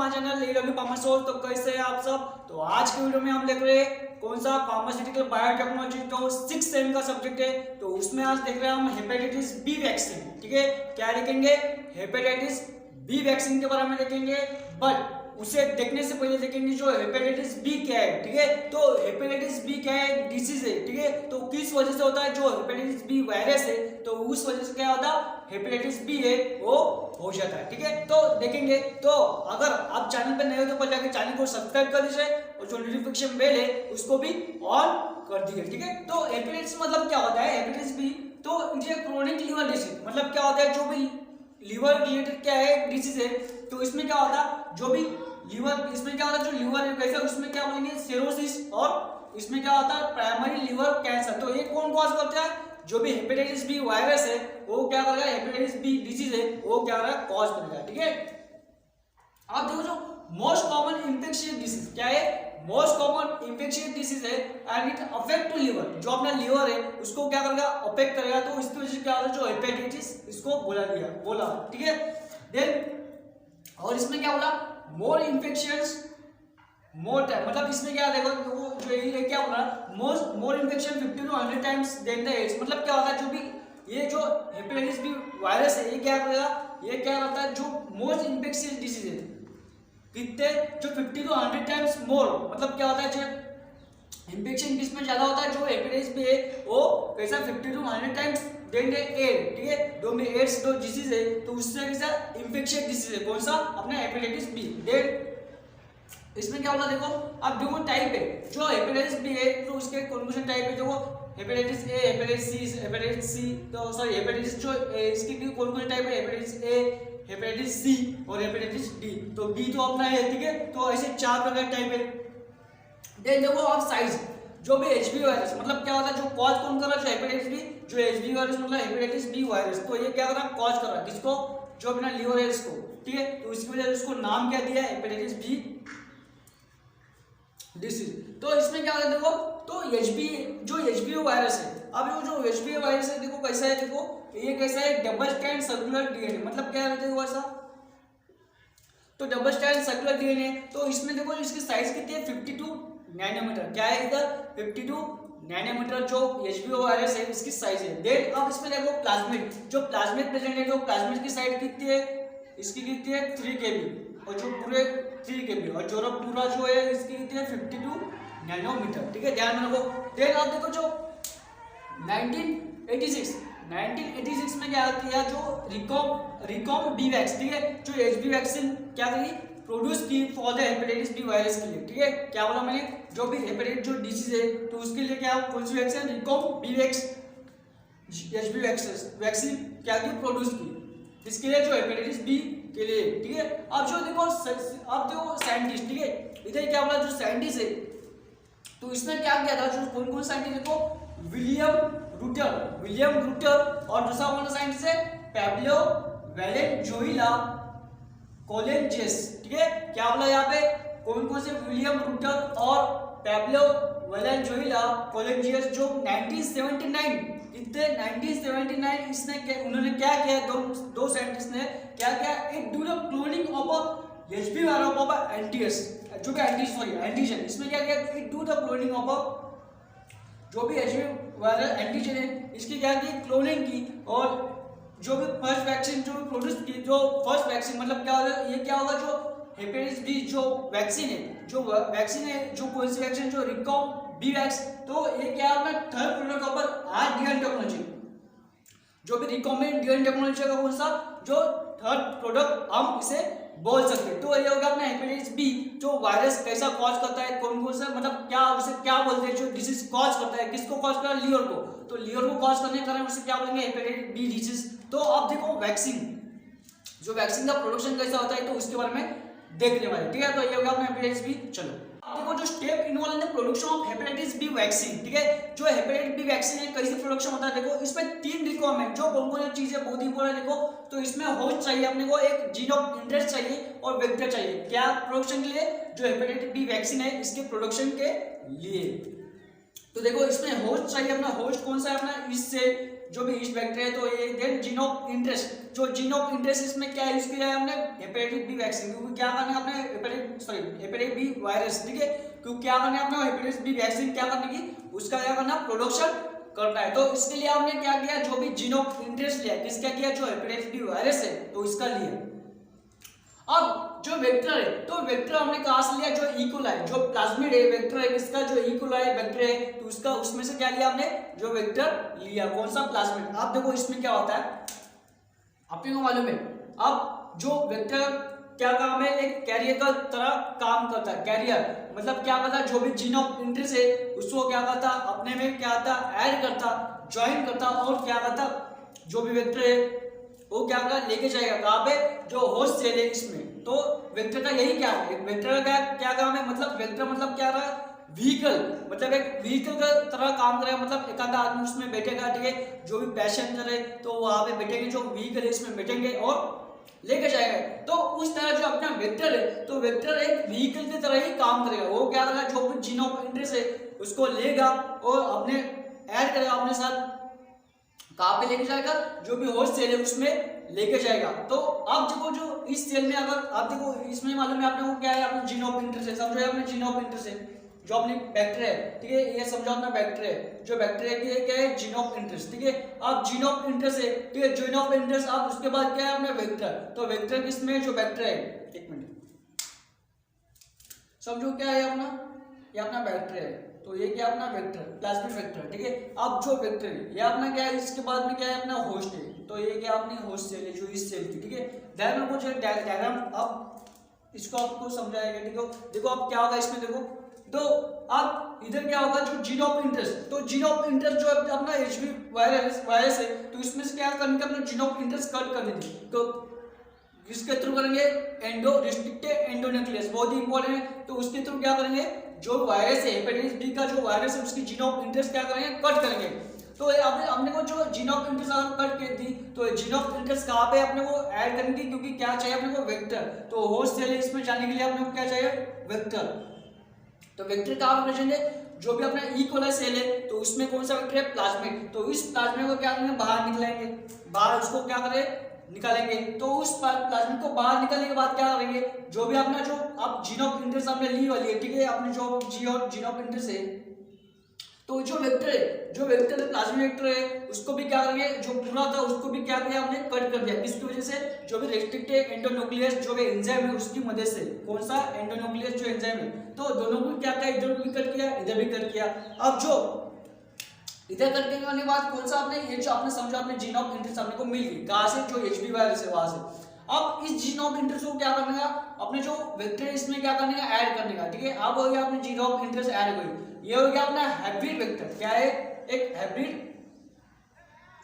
हमारे channel AW pharmaceutical. तो कैसे हैं आप सब। तो आज के वीडियो में हम देख रहे हैं कौन सा फार्मास्यूटिकल बायोटेक्नोलॉजी तो 6 सेम का सब्जेक्ट है। तो उसमें आज देख रहे हैं हम हेपेटाइटिस बी वैक्सीन। ठीक है, क्या देखेंगे, हेपेटाइटिस बी वैक्सीन के बारे में देखेंगे। बट उसे देखने से पहले देखेंगे जो हेपेटाइटिस बी क्या है। ठीक है, तो हेपेटाइटिस बी क्या है, डिसीज है। ठीक है, तो किस वजह से होता है, जो हेपेटाइटिस बी वायरस है तो उस वजह से क्या होता है, हेपेटाइटिस बी है वो हो जाता है। ठीक है, तो देखेंगे। तो अगर आप चैनल पर नए हो तो पहले जाकर चैनल को सब्सक्राइब कर दीजिए और जो नोटिफिकेशन बेल है उसको भी ऑन कर दीजिए। ठीक है, तो हेपेटाइटिस मतलब क्या होता है, हेपेटाइटिस बी तो it is chronic liver disease. मतलब क्या होता है, जो भी लीवर रिलेटेड क्या है डिसीज है, तो इसमें क्या होता है, जो भी लीवर, इसमें क्या होता है, जो लीवर है कैसे, उसमें क्या बोलेंगे सिरोसिस, और इसमें क्या होता है प्राइमरी लीवर कैंसर। तो ये कौन कॉज करता है, जो भी हेपेटाइटिस बी वायरस है वो क्या करेगा, हेपेटाइटिस बी डिसीज है वो क्या करेगा, कॉज करेगा। ठीक है, आप देखो जो मोस्ट कॉमन इन्फेक्शियस डिसीज क्या है, मोस्ट कॉमन इन्फेक्शियस डिसीज है and it affect to liver. जो अपना लीवर है उसको क्या करेगा, अफेक्ट करेगा। तो इसकी वजह से क्या होता है, जो हेपेटाइटिस इसको बोला। ठीक है, देन और इसमें क्या बोला, मोर इन्फेक्शंस मोर टाइम। मतलब इसमें क्या देखो, वो जो ये क्या बोला, more infection 50 to 100 times than the AIDS. मतलब क्या होता है, जो भी ये जो हेपेटाइटिस बी वायरस है ये क्या करेगा, ये क्या करता है, जो मोस्ट इन्फेक्शियस डिसीज है कितने, जो 50 to 100 टाइम्स मोर। मतलब क्या होता है, जो इन्फेक्शन किसमें ज्यादा होता है, जो हेपेटाइटिस बी है वो कैसा 50 to 100 times than the ad. ठीक है, दो में एड्स दो डिसीज है तो उससे कैसा इन्फेक्शियस डिसीज है, कौन सा, अपना हेपेटाइटिस बी। देन इसमें क्या होगा, देखो अब देखो टाइप है, जो हेपेटाइटिस बी है तो उसके कौन से टाइप है, देखो हेपेटाइटिस ए, हेपेटाइटिस सी, तो सॉरी हेपेटाइटिस जो इसकी भी कौन कौन टाइप है, हेपेटाइटिस ए, हेपेटाइटिस सी और हेपेटाइटिस डी। तो डी तो अपना है। ठीक है, तो ऐसे 4 प्रकार टाइप है। देन देखो अब साइज, जो भी एचबी वायरस, मतलब क्या होता है, जो कॉज कौन कर रहा है, जो हेपेटाइटिस बी, जो एचबी वायरस मतलब हेपेटाइटिस बी वायरस, तो ये क्या कर रहा है, कॉज कर रहा है किसको, जो अपना लीवर है इसको। ठीक है, तो इसकी वजह से उसको नाम क्या दिया है, हेपेटाइटिस बी डिसीज। तो इसमें क्या होता है, देखो तो एचबी जो एचबी वायरस है, अब ये जो एचबी वायरस है देखो कैसा है, देखो ये कैसा है, डबल स्ट्रैंड सर्कुलर डीएनए। मतलब क्या है देखो ऐसा, तो डबल स्ट्रैंड सर्कुलर डीएनए। तो इसमें देखो इसकी साइज कितनी है, 52 नैनोमीटर। क्या है इधर, 52 नैनोमीटर जो एचबी वायरस है इसकी साइज है। देन अब इसमें देखो प्लाज्मिड, जो प्लाज्मिड प्रेजेंट है, तो प्लाज्मिड की साइज कितनी है, इसकी कितनी है 3 kb, और जो पूरे 3 kb, और जो पूरा जो है इसकी कितनी है 52 नैनोमीटर। ठीक है, ध्यान में रखो। देन आप देखो जो 1986 में क्या किया, जो रिकॉम बी वैक्स, ठीक है, जो एचबी वैक्सीन क्या करी, प्रोड्यूस की for the hepatitis B virus के लिए। ठीक है, क्या बोला मैंने, जो भी हेपेटाइटिस जो डिसीज है तो उसके लिए क्या कौन सी vaccine, Recombivax HB vaccine क्या की, प्रोड्यूस की, इसके लिए जो हेपेटाइटिस बी के लिए। ठीक है, अब देखो साइंटिस्ट, ठीक है, इधर क्या बोला, जो साइंटिस्ट है तो इसने क्या किया था, जो कौन कौन साइंटिस्ट देखो, विलियम रूटर, और दूसरा कौन सा साइंटिस्ट है, पैब्लो वैलेंजुएला कोलेंजेस। ठीक है, क्या बोला यहाँ पे, कौन कौन से, विलियम रूटर और पैब्लो वैलेंजुएला कोलेंजेस, जो 1979 इसने उन्होंने क्या किया, दो साइंटिस्ट ने क्या किया, एक do the cloning of a HB virus of antigens, जो कि एंटीजन। इसमें क्या किया, it do the cloning of a जो भी एचबी वायरस एंटीजन है इसकी क्या की, क्लोनिंग की, और जो भी फर्स्ट वैक्सीन जो प्रोड्यूस की, जो फर्स्ट वैक्सीन मतलब क्या होगा, ये क्या होगा, जो हेपेटाइटिस बी जो वैक्सीन है, जो कौन सी वैक्सीन, जो रिकॉम बी वैक्स। तो ये क्या है, third product of RDN technology, जो भी रिकॉम्बिनेंट डीएनए टेक्नोलॉजी का कौन सा, जो थर्ड प्रोडक्ट हम इसे बोल सकते हैं। तो ये होगा अपना हेपेटाइटिस बी, जो वायरस कैसा कॉज करता है, कौन कौन सा, मतलब क्या उसे क्या बोलते हैं, जो डिसीज कॉज करता है, किसको कॉज करता है, लीवर को। तो लीवर को कॉज करने के कारण उसे क्या बोलेंगे, हेपेटाइटिस बी डिसीज। तो अब देखो वैक्सीन, जो वैक्सीन का प्रोडक्शन कैसा होता है तो उसके बारे में देखने वाले। ठीक है, तो ये होगा अपना हेपेटाइटिस बी। चलो देखो जो step involve in the production of hepatitis B vaccine. ठीक है, जो हेपेटाइटिस बी वैक्सीन है कैसे प्रोडक्शन होता है, देखो इसमें 3 रिक्वायरमेंट, जो कौन कौन सी चीजें बहुत इंपॉर्टेंट है। देखो तो इसमें होस्ट चाहिए अपने को, एक जीन ऑफ इंटरेस्ट चाहिए और वेक्टर चाहिए, क्या प्रोडक्शन के लिए, जो हेपेटाइटिस बी वैक्सीन है इसके प्रोडक्शन के लिए। तो देखो इसमें होस्ट चाहिए, अपना होस्ट कौन सा है, अपना ईस्ट सेल, जो भी ईस्ट वेक्टर है, तो ये देन जीन ऑफ इंटरेस्ट, जो जीन ऑफ इंटरेस्ट इसमें क्या यूज किया है हमने, हेपेटाइटिस बी वैक्सीन, क्योंकि क्या करना है आपने हेपेटाइटिस बी वायरस, ठीक है, क्योंकि क्या करना है आपने हेपेटाइटिस बी वैक्सीन क्या करने की, उसका क्या करना प्रोडक्शन करना है। तो इसके लिए हमने क्या किया, जो भी जीन ऑफ इंटरेस्ट लिया, किसका किया, जो हेपेटाइटिस बी वायरस है तो इसका लिया। अब जो वेक्टर है, तो वेक्टर हमने कहां से लिया, जो इकोलाई, जो प्लाज्मिड है वेक्टर है किसका, जो इकोलाई वेक्टर है, तो उसका उसमें से क्या लिया हमने, जो वेक्टर लिया, कौन सा, प्लाज्मिड। आप देखो इसमें क्या होता है, आपको मालूम है, अब जो वेक्टर क्या काम है, एक कैरियर का तरह काम करता है। कैरियर मतलब क्या करता है, जो भी जीन ऑफ इंटरेस्ट है उसको क्या करता, अपने में क्या आता, ऐड करता, ज्वाइन करता, और क्या करता, जो भी वेक्टर है वो क्या कर लेके जाएगा कहाँ पे, जो होस्ट सेल है इसमें। तो वेक्टर का यही क्या है, वेक्टर का क्या काम है, मतलब वेक्टर मतलब क्या रहा, व्हीकल, मतलब एक व्हीकल का तरह काम करेगा, मतलब एक आधा आदमी उसमें बैठेगा, ठीक है, जो भी पैसेंजर है तो वहां पे बैठेंगे, जो व्हीकल है इसमें बैठेंगे और लेके जाएगा। तो उस तरह जो अपना वेक्टर है, तो वेक्टर एक व्हीकल की तरह ही काम करेगा, वो क्या करेगा, जो भी जीन ऑफ इंटरेस्ट है उसको लेगा और अपने ऐड करेगा, अपने साथ कहाँ पे लेके जाएगा, जो भी होस्ट सेल है उसमें लेके जाएगा। तो आप देखो जो इस सेल में अगर आप देखो इसमें मालूम है आपने को क्या है, आपने जीन ऑफ इंटरेस्ट है, समझो आपने जीन ऑफ इंटरेस्ट है, जो अपनी बैक्टीरिया है, ठीक है, ये समझो अपना बैक्टीरिया है, जो बैक्टीरिया की क्या है, जीन ऑफ इंटरेस्ट, ठीक है। अब जीन ऑफ इंटरेस्ट है, ठीक है, जीन ऑफ इंटरेस्ट, अब उसके बाद क्या है अपना वेक्टर, तो वेक्टर किसमें, जो बैक्टीरिया है, एक मिनट समझो क्या है अपना, ये अपना बैक्टीरिया है, तो ये क्या अपना वेक्टर, प्लाज्मिड वेक्टर, ठीक है। अब जो वेक्टर है ये अपना क्या है, इसके बाद में क्या है अपना होस्ट है, तो ये क्या अपनी होस्ट सेल है, जो इस सेल की, ठीक है। ध्यान रखो जो डायग्राम, अब इसको आपको समझाएगा, ठीक है। देखो अब क्या होगा इसमें, देखो तो अब इधर क्या होगा, जो जीन ऑफ इंटरेस्ट, तो जीन ऑफ इंटरेस्ट जो अपना एचबी वायरस है, तो इसमें से क्या करने का, अपना जीन ऑफ इंटरेस्ट कट करने दी, तो किसके थ्रू करेंगे, एंडो रिस्ट्रिक्टेड एंडोन्यूक्लियस, बहुत ही इंपॉर्टेंट है, तो उसके थ्रू क्या करेंगे, जो वायरस है हेपेटाइटिस बी का जो वायरस है उसकी जीन ऑफ इंटरेस्ट क्या करेंगे, कट करेंगे। तो हमने को जो जीन ऑफ इंटरेस्ट कट कर दी, तो जीन ऑफ इंटरेस्ट कहाँ पे अपने को ऐड करनी थी, क्योंकि क्या चाहिए अपने को, वेक्टर, तो होस्ट सेल इसमें जाने के लिए अपने को क्या चाहिए, वेक्टर। तो वेक्टर कहाँ पे भेजेंगे, जो भी अपना ई कोलाई सेल है तो उसमें कौन सा वेक्टर है, प्लाज्मिड, तो इस प्लाज्मिड को क्या करेंगे, बाहर निकलेंगे, बाहर उसको क्या करें, निकालेंगे। तो उस प्लाज्मिड को बाहर निकालने के बाद क्या करेंगे, जो भी अपना जो अब जीन ऑफ इंटरेस्ट हमने ली वाली है, ठीक है, अपने जो जीन ऑफ इंटरेस्ट है, तो जो वेक्टर है, जो वेक्टर प्लाज्मिड वेक्टर है उसको भी क्या करेंगे, जो पूरा था उसको भी क्या किया हमने, कट कर दिया, किसकी वजह से, जो भी रेस्ट्रिक्टेड एंडोन्यूक्लियस जो भी एंजाइम है उसकी मदद से, कौन सा, एंडोन्यूक्लियस जो एंजाइम है, तो दोनों को क्या किया, इधर भी कट किया, इधर भी कट किया। अब जो इधर कट करने के बाद कौन सा आपने, ये जो आपने समझा अपने जीन ऑफ इंटरेस्ट हमने को मिल गई, कहां से, जो एचबी वायरस है वहां से। अब इस जीन ऑफ इंटरेस्ट को क्या करने का, अपने जो वेक्टर है इसमें क्या करने का, ऐड करने का, ठीक है। अब हो गया अपने जीन ऑफ इंटरेस्ट ऐड हो गई, ये हो गया अपना हाइब्रिड वेक्टर, क्या है, एक हाइब्रिड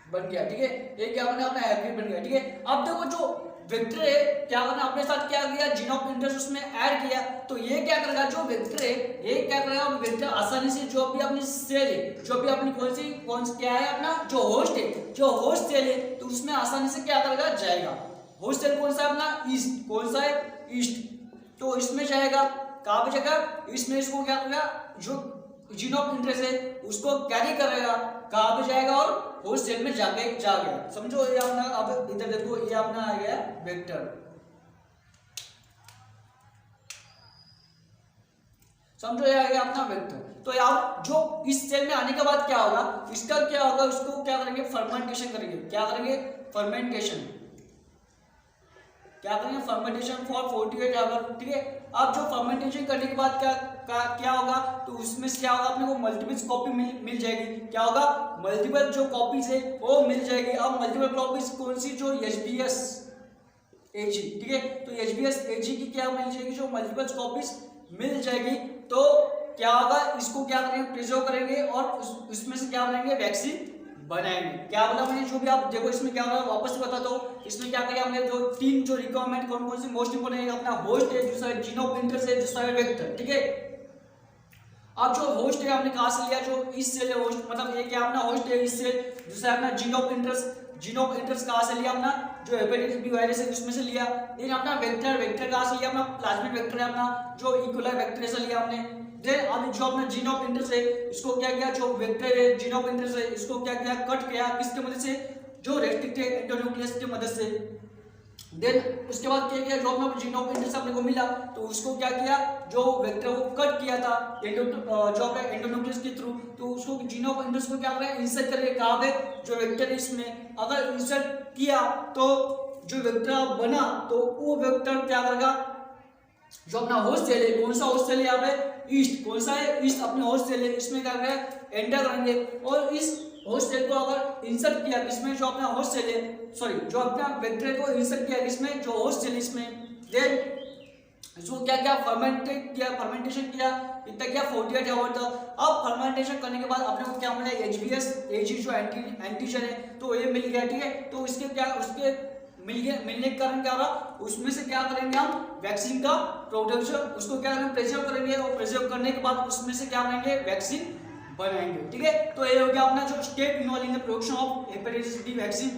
बन गया, ठीक है, ये क्या बना, अपना हाइब्रिड बन गया, ठीक है। अब देखो जो वेक्टर है क्या करना, अपने साथ क्या किया, जीन ऑफ इंटरेस्ट उसमें ऐड किया, तो ये क्या करेगा, जो वेक्टर है ये क्या करेगा, वेक्टर आसानी से जो भी अपनी सेल है, जो भी अपनी कौन सी क्या है अपना जो होस्ट है, जो होस्ट सेल है, तो उसमें आसानी से क्या करेगा, जाएगा। होस्ट सेल कौन सा अपना ईस्ट, कौन सा है, ईस्ट, तो इसमें जाएगा, कहाँ पे जाएगा, इसमें इसको क्या करेगा, जो जीन ऑफ इंटरेस्ट है उसको कैरी करेगा, कहाँ पे जाएगा, और होस्ट सेल में जा गया, समझो ये अपना। अब इधर देखो ये अपना आ गया वेक्टर, समझो ये आ गया अपना वेक्टर। तो यार जो इस सेल में आने के बाद क्या होगा, इसका क्या होगा, उसको क्या करेंगे, फर्मेंटेशन करेंगे, क्या करेंगे, फर्मेंटेशन, क्या करेंगे, फर्मेंटेशन फॉर 48 आवर, ठीक है। अब जो फर्मेंटेशन करने के बाद क्या होगा, तो उसमें से क्या होगा, अपने को मल्टीपल कॉपी मिल जाएगी, क्या होगा, मल्टीपल जो कॉपीज है वो मिल जाएगी। अब मल्टीपल कॉपीज कौन सी, जो एचबीएस एजी, ठीक है, तो एचबीएस एजी की क्या मिल जाएगी, जो मल्टीपल कॉपीज मिल जाएगी। तो क्या होगा, इसको क्या करेंगे, प्रिजर्व करेंगे और उसमें से क्या बनाएंगे, वैक्सीन बनाएंगे। क्या बोला मैंने, जो भी आप देखो इसमें क्या हो रहा है, वापस से बता दो, इसमें क्या करेंगे हमने, जो तीन जो रिक्वायरमेंट कौन कौन सी मोस्ट इंपोर्टेंट है, अपना होस्ट है, दूसरा जीन ऑफ इंटरेस्ट है, दूसरा वेक्टर, ठीक है। अब जो होस्ट है हमने कहां से लिया, जो इस सेल है होस्ट, मतलब ये क्या अपना होस्ट है इस सेल, दूसरा अपना gene of interest, gene of interest कहां से लिया अपना, जो हेपेटाइटिस बी वायरस है उसमें से लिया। देन अपना वेक्टर, वेक्टर कहां से लिया, अपना प्लाज्मिड वेक्टर है अपना, जो ई कोलाई वेक्टर से लिया हमने। देन अब जो अपना जीन ऑफ इंटरेस्ट है इसको क्या किया, जो वेक्टर है जीन ऑफ इंटरेस्ट है इसको क्या किया, कट किया किसके मदद से, जो रेस्ट्रिक्टेड एंडोन्यूक्लियस की मदद से। देन उसके बाद क्या किया, जो अपना जीन ऑफ इंटरेस्ट अपने को मिला तो उसको क्या किया, जो वेक्टर को कट किया था जो अपने एंडोन्यूक्लियस के थ्रू, तो उसको जीन ऑफ इंटरेस्ट को क्या कर रहे हैं, इंसर्ट करके कहाँ पे, जो वेक्टर है इसमें अगर इंसर्ट किया तो जो वेक्टर बना तो वो वेक्टर क्या करेगा, जो अपना होस्ट सेल है, कौन सा होस्ट सेल है यहाँ पे, ईस्ट, कौन सा है, ईस्ट अपने होस्ट सेल है, इसमें क्या करेंगे, एंटर करेंगे और इस होस्ट सेल को अगर इंसर्ट किया किसमें, जो अपना होस्ट सेल है, सॉरी जो अपना वेक्टर को इंसर्ट किया किसमें, जो होस्ट सेल इसमें, देन इसको क्या क्या फर्मेंटेट किया, फर्मेंटेशन किया, इतना क्या 48 आवर तक। अब फर्मेंटेशन करने के बाद अपने को क्या मिला, HBS Ag जो एंटीजन है तो ये मिल गया, ठीक है। तो इसके क्या, उसके मिलने के कारण क्या हो रहा, उसमें से क्या करेंगे हम, वैक्सीन का प्रोडक्शन, उसको क्या करेंगे, प्रिजर्व करेंगे और प्रिजर्व करने के बाद उसमें से क्या बनाएंगे, वैक्सीन बनाएंगे, ठीक है। तो ये हो गया अपना जो step involve in the production of hepatitis B vaccine.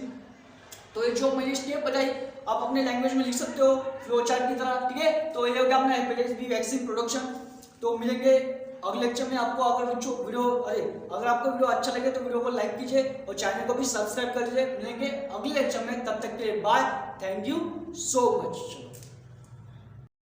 तो ये जो मैंने स्टेप बताई आप अपने लैंग्वेज में लिख सकते हो फ्लो चार्ट की तरह, ठीक है। तो ये हो गया अपना हेपेटाइटिस बी वैक्सीन प्रोडक्शन। तो मिलेंगे अगले लेक्चर में। आपको अगर अगर आपको वीडियो अच्छा लगे तो वीडियो को लाइक कीजिए और चैनल को भी सब्सक्राइब कर दीजिए। मिलेंगे अगले लेक्चर में, तब तक के लिए bye, thank you so much.